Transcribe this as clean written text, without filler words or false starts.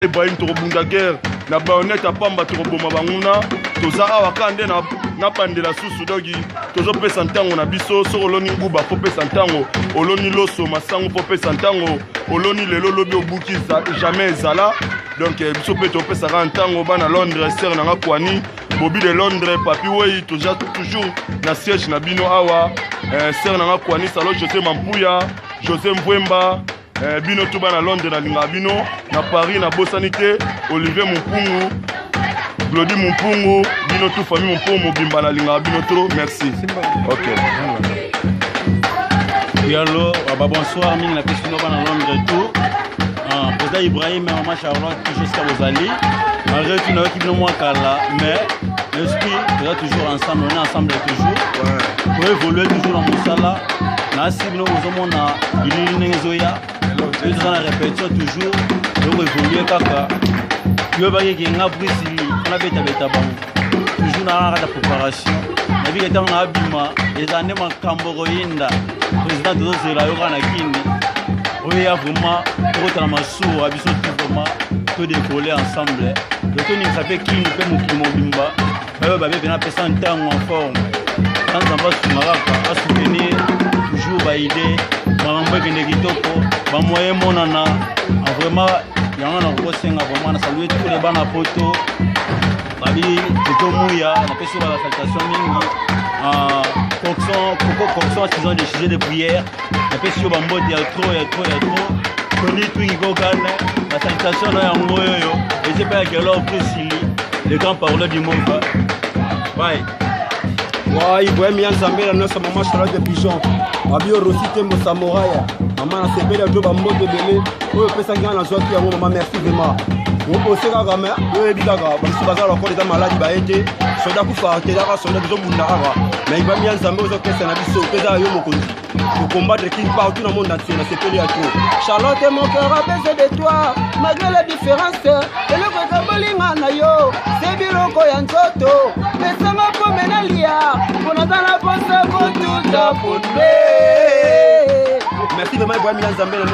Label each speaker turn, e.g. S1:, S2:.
S1: Ibrahim Torobunda guerre na baonnette apamba toroboma banguna toza awa kande na pandela susu dogi tozo pesa ntango na biso so oloni nguba fo pesa ntango oloni loso masango fo pesa ntango oloni lelo lobi obuki jamais ezala donc biso pe to pesa ka ntango bana Londres ser na kwani bobi de Londres papi wei toza toujours na siège na bino awa ser na kwani salo José Mampuya José Mbwemba bino tout bana Londres na linga bino na Paris na Bosanité Olivier Mumpungu Glody Mumpungu bino tout famille Mumpungu mobimba na linga bino trop merci. OK.
S2: Yallo bonsoir mingi na question bana Londres tout. Président Ibrahim et maman Charlotte jusqu'à Bozali. Malgré tout nous qui bino moi kala mais l'esprit est toujours ensemble, on est ensemble toujours. Pour évoluer toujours dans mon sala. Na sibino ozomona bilili ngezoya. Nous avons la répétition toujours, nous évoluons kaka. Yo ba yeki nga brisili, on a beta toujours dans la préparation. La vie est en abima, les années makambo yinda. Président de Zela yo kana kindi. Oui, vraiment pour la massou, abiso vraiment tout décoller ensemble. Le toni ça fait qui nous fait nous mobimba. Ba bien apesa en temps en forme. Quand on va sur maraka, à soutenir toujours ba idée. Mambo kende kitoko ba moyen monana vraiment yanga na kosenga vraiment na saluer tous les bana poto babi to muya na peso la salutation mingi coxon saison de sujet de prière na peso ba mbote ya trop toni twingi ko kana la salutation na yango yoyo et c'est pas que l'on précise le grand parleur du monde bye.
S3: Ouais, Ibrahim Yanzambela notre maman Charlotte de Pigeon. Abio Rosité mo Samoraya. Maman na sepela do ba mbote belé. O pesa ngana na zoaki ya maman merci vraiment. O poseka kama o ebikaka ba subaza la ko de maladie ba été. Soda ku fa te daka soda zo bunda ava. Mais Ibrahim Yanzambela zo pesa na biso pesa yo mokonzi. Pour combattre qui partout dans le monde entier, c'est pas tout. Charlotte, mon cœur a besoin de toi, malgré la différence. Et le Kokabolinga na yo, c'est Biloko Yanzoto. Mais ça m'a pas menalia, pour nous dans la pensée pour tout ça pour nous. Merci vraiment, Ibrahim Yanzambela,